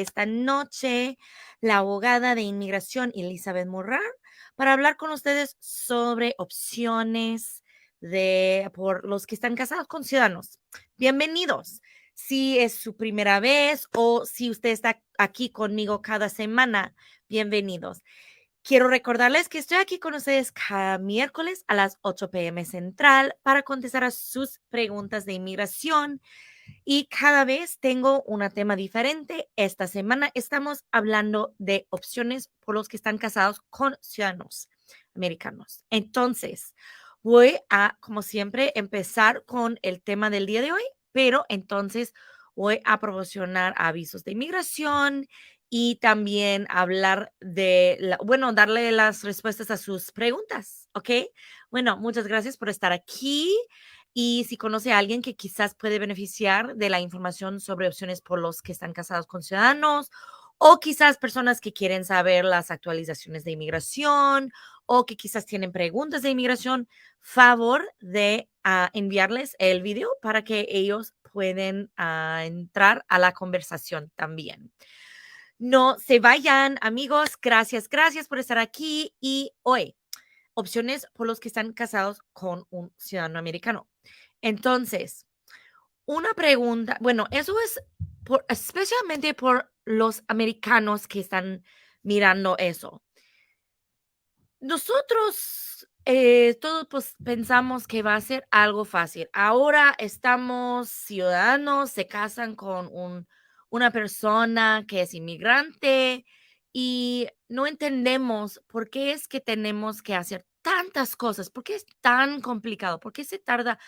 esta noche la abogada de inmigración Elizabeth Morrar para hablar con ustedes sobre opciones por los que están casados con ciudadanos. Bienvenidos. Si es su primera vez o si usted está aquí conmigo cada semana, bienvenidos. Quiero recordarles que estoy aquí con ustedes cada miércoles a las 8 p.m. Central para contestar a sus preguntas de inmigración y cada vez tengo un tema diferente. Esta semana estamos hablando de opciones por los que están casados con ciudadanos americanos. Entonces, voy a, como siempre, empezar con el tema del día de hoy, pero entonces voy a proporcionar avisos de inmigración y también hablar darle las respuestas a sus preguntas, ¿ok? Bueno, muchas gracias por estar aquí. Y si conoce a alguien que quizás puede beneficiar de la información sobre opciones por los que están casados con ciudadanos, o quizás personas que quieren saber las actualizaciones de inmigración, o que quizás tienen preguntas de inmigración, favor de enviarles el video para que ellos pueden entrar a la conversación también. No se vayan, amigos. Gracias por estar aquí. Y hoy, opciones por los que están casados con un ciudadano americano. Entonces, una pregunta, bueno, eso es especialmente por los americanos que están mirando eso. Nosotros todos pues, pensamos que va a ser algo fácil. Ahora estamos ciudadanos, se casan con una persona que es inmigrante y no entendemos por qué es que tenemos que hacer tantas cosas, por qué es tan complicado, por qué se tarda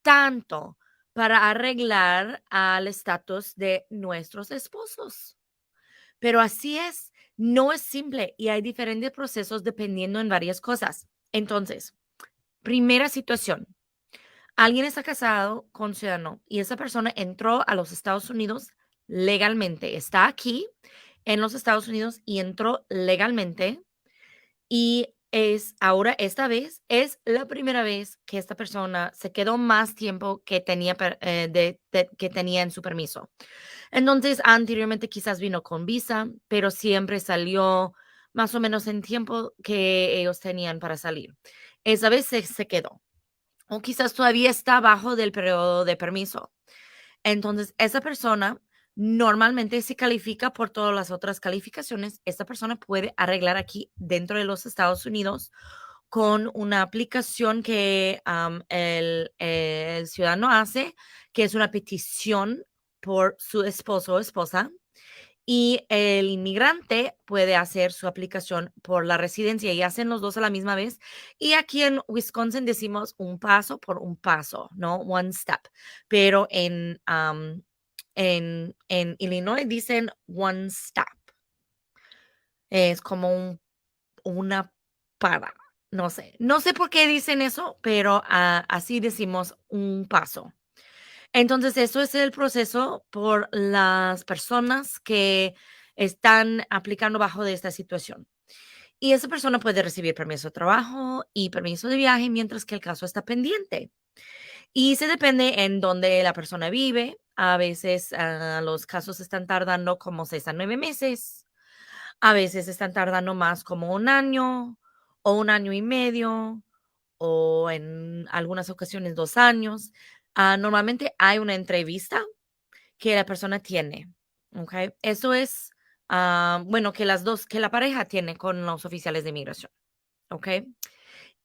tanto para arreglar al estatus de nuestros esposos. Pero así es, no es simple y hay diferentes procesos dependiendo en varias cosas. Entonces, primera situación, alguien está casado con ciudadano y esa persona entró a los Estados Unidos legalmente, está aquí en los Estados Unidos y entró legalmente y esta vez es la primera vez que esta persona se quedó más tiempo que tenía, que tenía en su permiso. Entonces, anteriormente quizás vino con visa, pero siempre salió más o menos en tiempo que ellos tenían para salir. Esa vez se quedó. O quizás todavía está bajo del periodo de permiso. Entonces, esa persona normalmente si califica por todas las otras calificaciones, esta persona puede arreglar aquí dentro de los Estados Unidos con una aplicación que el ciudadano hace, que es una petición por su esposo o esposa, y el inmigrante puede hacer su aplicación por la residencia y hacen los dos a la misma vez. Y aquí en Wisconsin decimos un paso por un paso, ¿no? One step. Pero en Illinois dicen one step. Es como una para. No sé por qué dicen eso, pero así decimos un paso. Entonces, eso es el proceso por las personas que están aplicando bajo de esta situación. Y esa persona puede recibir permiso de trabajo y permiso de viaje mientras que el caso está pendiente. Y se depende en dónde la persona vive. A veces los casos están tardando como 6 a 9 meses. A veces están tardando más como un año o un año y medio o en algunas ocasiones 2 años. Normalmente hay una entrevista que la persona tiene, ¿okey? Eso es, bueno, que la pareja tiene con los oficiales de inmigración, ¿okey?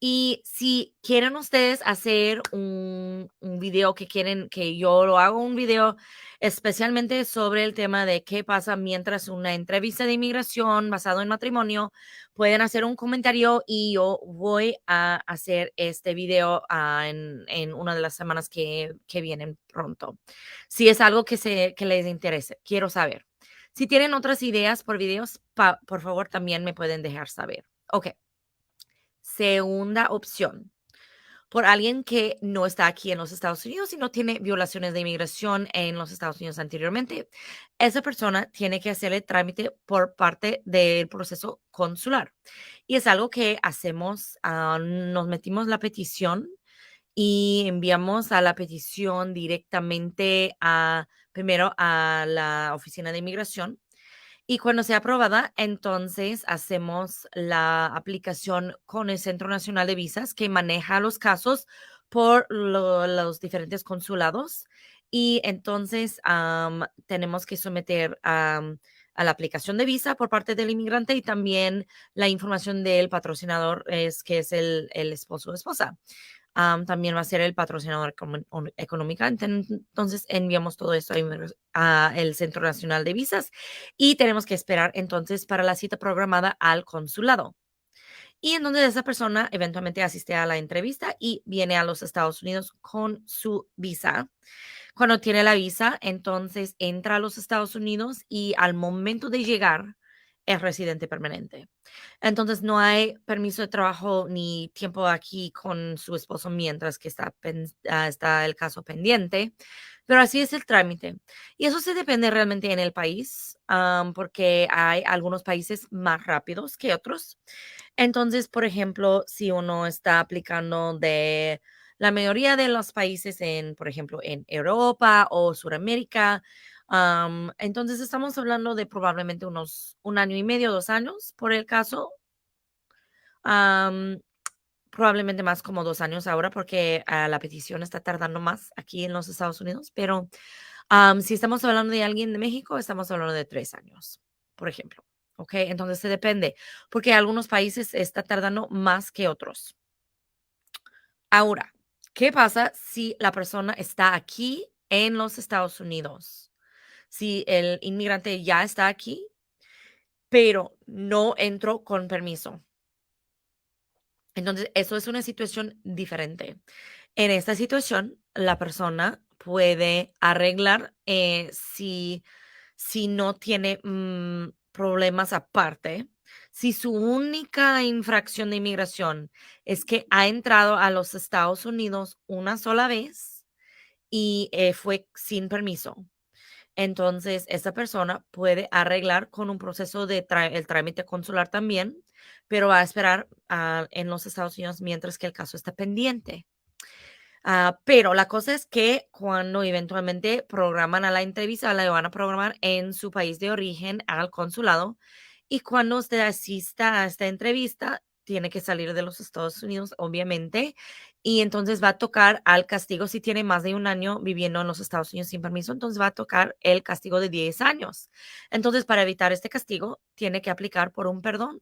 Y si quieren ustedes hacer un video que quieren que yo lo hago un video especialmente sobre el tema de qué pasa mientras una entrevista de inmigración basado en matrimonio, pueden hacer un comentario y yo voy a hacer este video en una de las semanas que vienen pronto. Si es algo que les interese, quiero saber. Si tienen otras ideas por videos, por favor, también me pueden dejar saber. Ok. Segunda opción, por alguien que no está aquí en los Estados Unidos y no tiene violaciones de inmigración en los Estados Unidos anteriormente, esa persona tiene que hacer el trámite por parte del proceso consular. Y es algo que hacemos, nos metimos la petición y enviamos a la petición directamente primero a la oficina de inmigración. Y cuando sea aprobada, entonces hacemos la aplicación con el Centro Nacional de Visas que maneja los casos por los diferentes consulados. Y entonces tenemos que someter a la aplicación de visa por parte del inmigrante y también la información del patrocinador, que es el esposo o esposa. También va a ser el patrocinador económica. Entonces enviamos todo esto a el Centro Nacional de Visas y tenemos que esperar entonces para la cita programada al consulado. Y en donde esa persona eventualmente asiste a la entrevista y viene a los Estados Unidos con su visa. Cuando tiene la visa, entonces entra a los Estados Unidos y al momento de llegar es residente permanente. Entonces, no hay permiso de trabajo ni tiempo aquí con su esposo mientras que está el caso pendiente, pero así es el trámite. Y eso se depende realmente en el país, porque hay algunos países más rápidos que otros. Entonces, por ejemplo, si uno está aplicando de la mayoría de los países por ejemplo, en Europa o Suramérica, entonces estamos hablando de probablemente unos 1 año y medio, 2 años por el caso. Am, Probablemente más como 2 años ahora porque la petición está tardando más aquí en los Estados Unidos, pero si estamos hablando de alguien de México, estamos hablando de 3 años, por ejemplo. ¿Ok? Entonces se depende, porque algunos países está tardando más que otros. Ahora, ¿qué pasa si la persona está aquí en los Estados Unidos? Si el inmigrante ya está aquí, pero no entró con permiso. Entonces, eso es una situación diferente. En esta situación, la persona puede arreglar si no tiene problemas aparte. Si su única infracción de inmigración es que ha entrado a los Estados Unidos una sola vez y fue sin permiso. Entonces, esa persona puede arreglar con un proceso de el trámite consular también, pero va a esperar en los Estados Unidos mientras que el caso está pendiente. Pero la cosa es que cuando eventualmente programan a la entrevista, la van a programar en su país de origen al consulado. Y cuando usted asista a esta entrevista, tiene que salir de los Estados Unidos, obviamente. Y entonces va a tocar al castigo si tiene más de 1 año viviendo en los Estados Unidos sin permiso, entonces va a tocar el castigo de 10 años. Entonces, para evitar este castigo, tiene que aplicar por un perdón.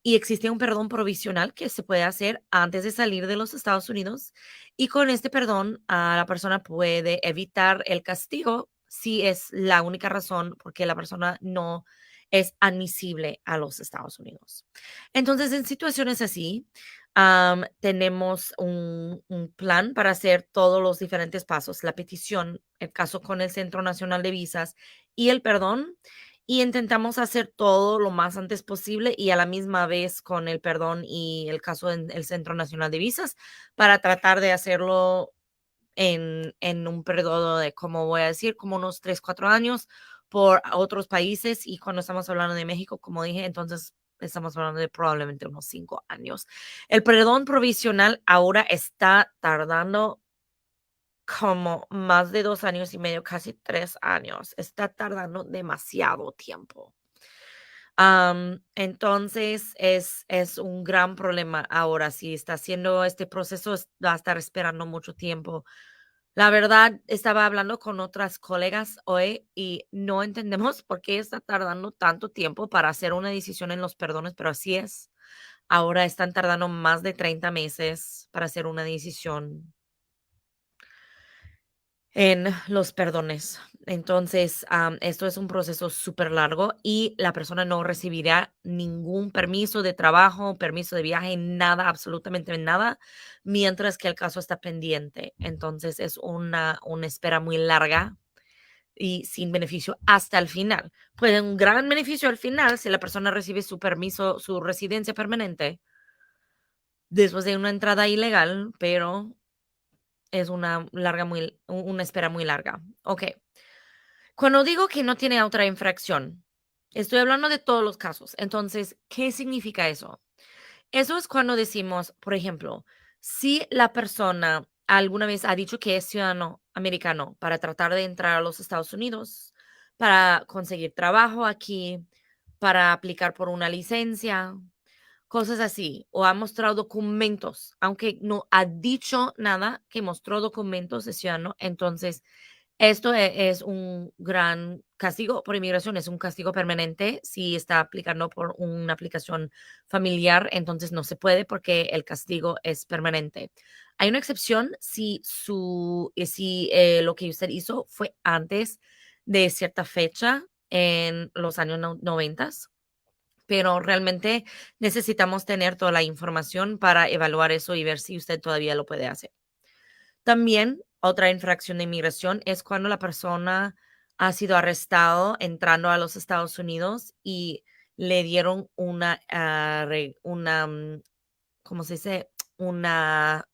Y existe un perdón provisional que se puede hacer antes de salir de los Estados Unidos y con este perdón, la persona puede evitar el castigo si es la única razón porque la persona no es admisible a los Estados Unidos. Entonces, en situaciones así, tenemos un plan para hacer todos los diferentes pasos, la petición, el caso con el Centro Nacional de Visas y el perdón. Y intentamos hacer todo lo más antes posible y a la misma vez con el perdón y el caso en el Centro Nacional de Visas para tratar de hacerlo en un periodo de, como voy a decir, como unos 3, 4 años por otros países. Y cuando estamos hablando de México, como dije, entonces estamos hablando de probablemente unos 5 años. El perdón provisional ahora está tardando como más de 2 años y medio, casi 3 años. Está tardando demasiado tiempo. Entonces es un gran problema ahora. Si está haciendo este proceso, va a estar esperando mucho tiempo. La verdad, estaba hablando con otras colegas hoy y no entendemos por qué está tardando tanto tiempo para hacer una decisión en los perdones, pero así es. Ahora están tardando más de 30 meses para hacer una decisión en los perdones. Entonces, esto es un proceso súper largo y la persona no recibirá ningún permiso de trabajo, permiso de viaje, nada, absolutamente nada, mientras que el caso está pendiente. Entonces, es una espera muy larga y sin beneficio hasta el final. Puede un gran beneficio al final si la persona recibe su permiso, su residencia permanente después de una entrada ilegal, pero es una espera muy larga. Ok. Cuando digo que no tiene otra infracción, estoy hablando de todos los casos. Entonces, ¿qué significa eso? Eso es cuando decimos, por ejemplo, si la persona alguna vez ha dicho que es ciudadano americano para tratar de entrar a los Estados Unidos, para conseguir trabajo aquí, para aplicar por una licencia, cosas así, o ha mostrado documentos, aunque no ha dicho nada, que mostró documentos de ciudadano, entonces esto es un gran castigo por inmigración, es un castigo permanente. Si está aplicando por una aplicación familiar, entonces no se puede porque el castigo es permanente. Hay una excepción si lo que usted hizo fue antes de cierta fecha en los años 90, pero realmente necesitamos tener toda la información para evaluar eso y ver si usted todavía lo puede hacer. También otra infracción de inmigración es cuando la persona ha sido arrestado entrando a los Estados Unidos y le dieron ¿cómo se dice? Una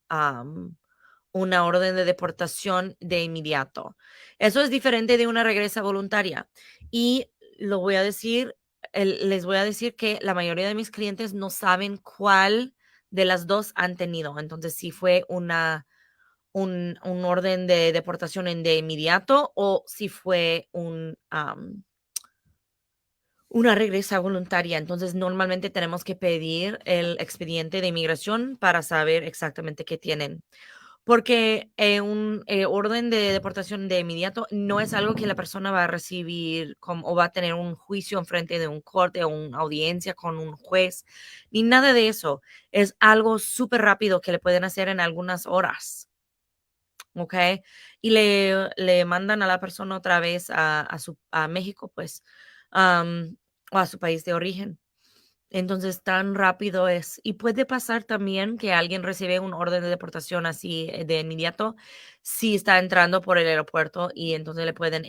orden de deportación de inmediato. Eso es diferente de una regresa voluntaria. Y lo voy a decir, les voy a decir que la mayoría de mis clientes no saben cuál de las dos han tenido. Entonces, si fue un orden de deportación de inmediato o si fue una regresa voluntaria. Entonces, normalmente tenemos que pedir el expediente de inmigración para saber exactamente qué tienen. Porque un orden de deportación de inmediato no es algo que la persona va a recibir o va a tener un juicio en frente de un corte o una audiencia con un juez, ni nada de eso. Es algo súper rápido que le pueden hacer en algunas horas. ¿Ok? Y le mandan a la persona otra vez a México, pues, o a su país de origen. Entonces, tan rápido es. Y puede pasar también que alguien recibe un orden de deportación así de inmediato si está entrando por el aeropuerto y entonces le pueden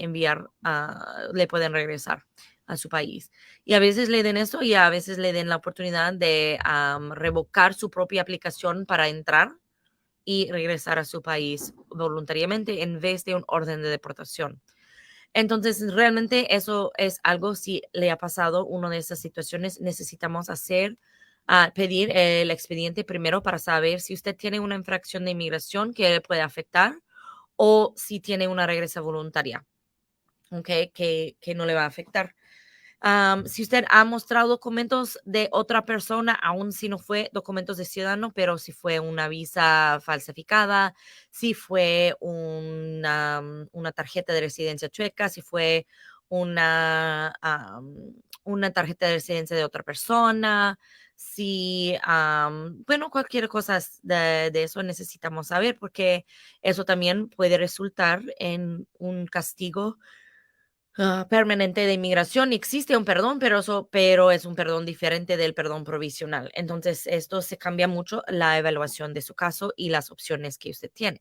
regresar a su país. Y a veces le den eso y a veces le den la oportunidad de revocar su propia aplicación para entrar y regresar a su país voluntariamente en vez de un orden de deportación. Entonces, realmente eso es algo, si le ha pasado una de esas situaciones, necesitamos pedir el expediente primero para saber si usted tiene una infracción de inmigración que le puede afectar o si tiene una regresa voluntaria, ¿ok? Que no le va a afectar. Si usted ha mostrado documentos de otra persona, aun si no fue documentos de ciudadano, pero si fue una visa falsificada, si fue una tarjeta de residencia chueca, si fue una tarjeta de residencia de otra persona, bueno, cualquier cosa de eso necesitamos saber porque eso también puede resultar en un castigo permanente de inmigración. Existe un perdón, pero es un perdón diferente del perdón provisional. Entonces, esto se cambia mucho la evaluación de su caso y las opciones que usted tiene.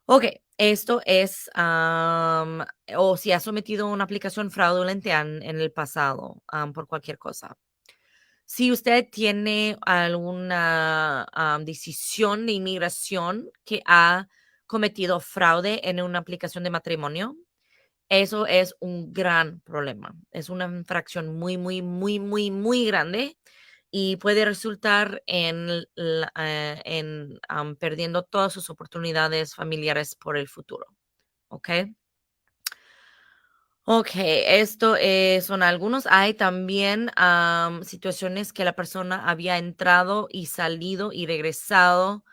Ok, esto es, o si ha sometido una aplicación fraudulenta en el pasado por cualquier cosa. Si usted tiene alguna decisión de inmigración que ha cometido fraude en una aplicación de matrimonio, eso es un gran problema. Es una infracción muy, muy, muy, muy, muy grande y puede resultar en perdiendo todas sus oportunidades familiares por el futuro. ¿Ok? Ok, son algunos. Hay también situaciones que la persona había entrado y salido y regresado,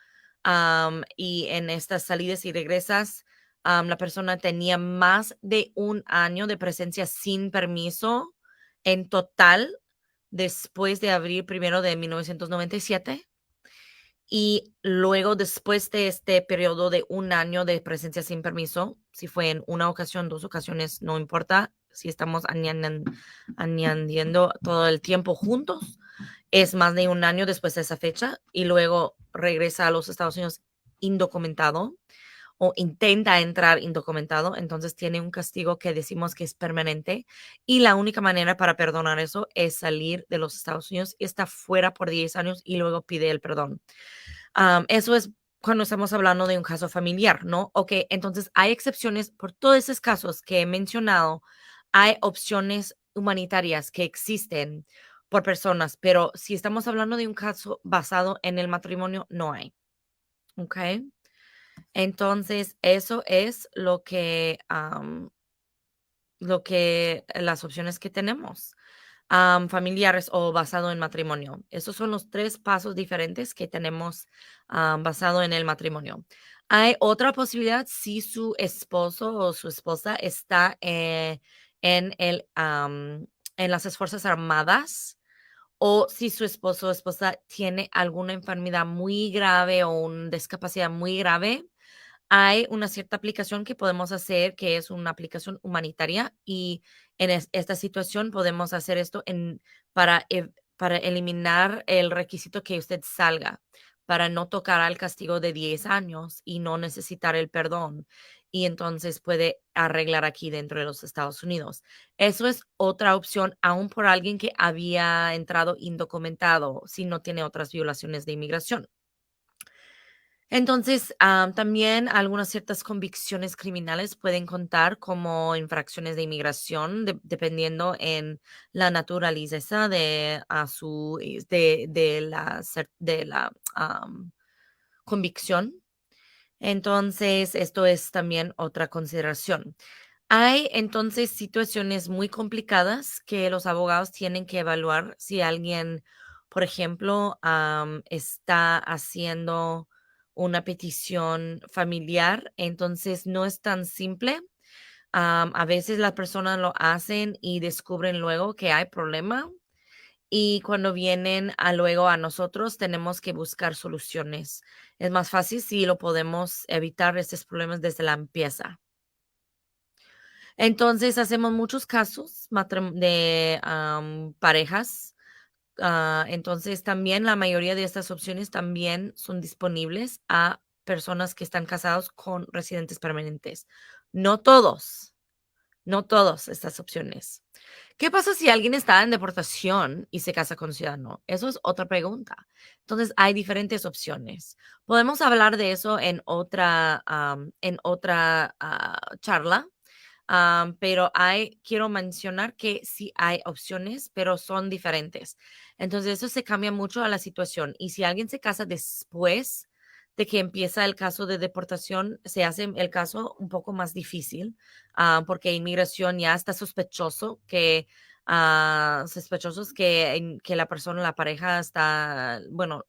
y en estas salidas y regresas, la persona tenía más de un año de presencia sin permiso en total después de abril 1 de 1997. Y luego, después de este periodo de un año de presencia sin permiso, si fue en una ocasión, dos ocasiones, no importa, si estamos añadiendo todo el tiempo juntos, es más de un año después de esa fecha y luego regresa a los Estados Unidos indocumentado o intenta entrar indocumentado, entonces tiene un castigo que decimos que es permanente y la única manera para perdonar eso es salir de los Estados Unidos y estar fuera por 10 años y luego pide el perdón. Eso es cuando estamos hablando de un caso familiar, ¿no? Ok, entonces hay excepciones por todos esos casos que he mencionado. Hay opciones humanitarias que existen por personas, pero si estamos hablando de un caso basado en el matrimonio, no hay. Ok, entonces eso es lo que las opciones que tenemos. familiares o basado en matrimonio. Esos son los 3 pasos diferentes que tenemos, basado en el matrimonio. Hay otra posibilidad si su esposo o su esposa está, en en las Fuerzas Armadas, o si su esposo o esposa tiene alguna enfermedad muy grave o una discapacidad muy grave. Hay una cierta aplicación que podemos hacer, que es una aplicación humanitaria, y en esta situación podemos hacer esto para eliminar el requisito que usted salga, para no tocar al castigo de 10 años y no necesitar el perdón. Y entonces puede arreglar aquí dentro de los Estados Unidos. Eso es otra opción, aún por alguien que había entrado indocumentado, si no tiene otras violaciones de inmigración. Entonces, también algunas ciertas convicciones criminales pueden contar como infracciones de inmigración, dependiendo en la naturaleza de la convicción. Entonces, esto es también otra consideración. Hay entonces situaciones muy complicadas que los abogados tienen que evaluar si alguien, por ejemplo, está haciendo una petición familiar, entonces no es tan simple. A veces las personas lo hacen y descubren luego que hay problema, y cuando vienen a luego a nosotros tenemos que buscar soluciones. Es más fácil si lo podemos evitar estos problemas desde la empieza. Entonces, hacemos muchos casos de parejas. Entonces, también la mayoría de estas opciones también son disponibles a personas que están casados con residentes permanentes. No todos, no todas estas opciones. ¿Qué pasa si alguien está en deportación y se casa con ciudadano? Eso es otra pregunta. Entonces, hay diferentes opciones. Podemos hablar de eso en otra charla. Pero quiero mencionar que sí hay opciones, pero son diferentes. Entonces, eso se cambia mucho a la situación. Y si alguien se casa después de que empieza el caso de deportación, se hace el caso un poco más difícil, porque inmigración ya está sospechosos que la persona, la pareja está, bueno,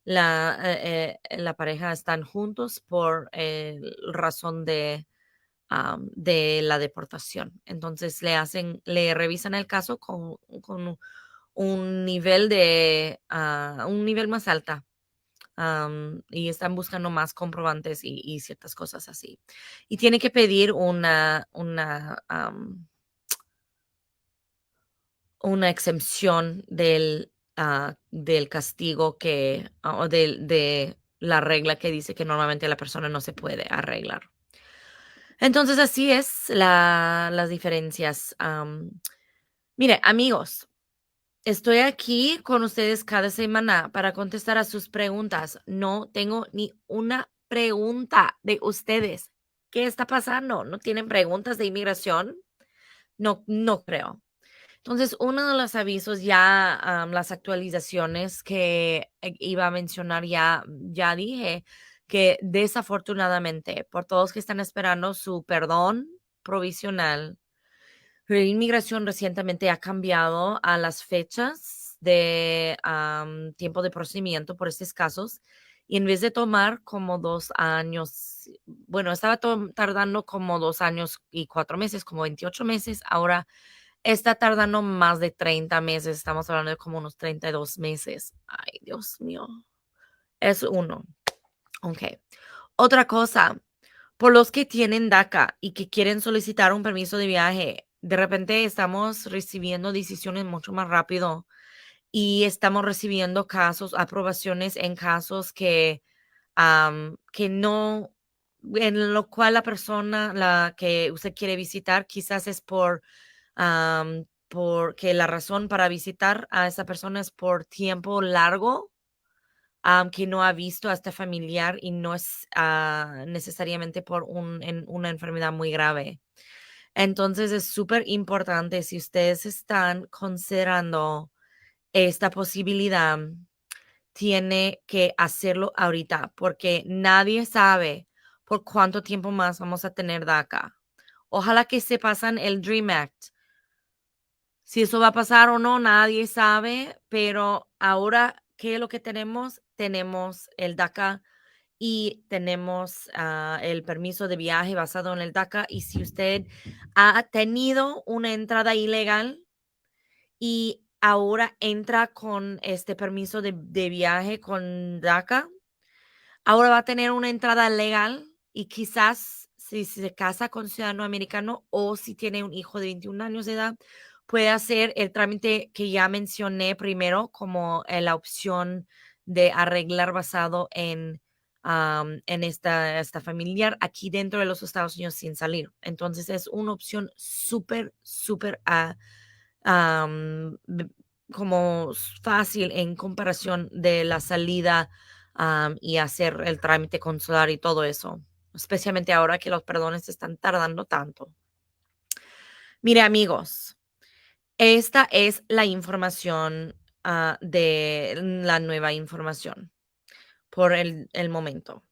la pareja están juntos por razón de la deportación. Entonces le revisan el caso con un nivel más alta, y están buscando más comprobantes y ciertas cosas así. Y tiene que pedir una exempción del castigo o de la regla que dice que normalmente la persona no se puede arreglar. Entonces, así es las diferencias. Mire, amigos, estoy aquí con ustedes cada semana para contestar a sus preguntas. No tengo ni una pregunta de ustedes. ¿Qué está pasando? ¿No tienen preguntas de inmigración? No, no creo. Entonces, uno de los avisos ya, las actualizaciones que iba a mencionar, ya dije que desafortunadamente, por todos que están esperando su perdón provisional, la inmigración recientemente ha cambiado a las fechas de tiempo de procedimiento por estos casos, y en vez de tomar como 2 años, bueno, estaba tardando como 2 años y 4 meses, como 28 meses, ahora está tardando más de 30 meses, estamos hablando de como unos 32 meses. Ay, Dios mío. Es uno. Ok. Otra cosa, por los que tienen DACA y que quieren solicitar un permiso de viaje, de repente estamos recibiendo decisiones mucho más rápido, y estamos recibiendo aprobaciones en casos que no, en lo cual la persona la que usted quiere visitar quizás es porque la razón para visitar a esa persona es por tiempo largo, que no ha visto a este familiar, y no es necesariamente por una enfermedad muy grave. Entonces es súper importante, si ustedes están considerando esta posibilidad, tiene que hacerlo ahorita, porque nadie sabe por cuánto tiempo más vamos a tener DACA. Ojalá que se pasan el Dream Act Si eso va a pasar o no, nadie sabe, pero ahora, ¿qué es lo que tenemos? Tenemos el DACA y tenemos el permiso de viaje basado en el DACA. Y si usted ha tenido una entrada ilegal y ahora entra con este permiso de viaje con DACA, ahora va a tener una entrada legal y quizás si se casa con ciudadano americano o si tiene un hijo de 21 años de edad, puede hacer el trámite que ya mencioné primero como la opción de arreglar basado en esta familiar aquí dentro de los Estados Unidos sin salir. Entonces es una opción súper, súper como fácil en comparación de la salida y hacer el trámite consular y todo eso, especialmente ahora que los perdones están tardando tanto. Mire, amigos, esta es la información de la nueva información por el momento.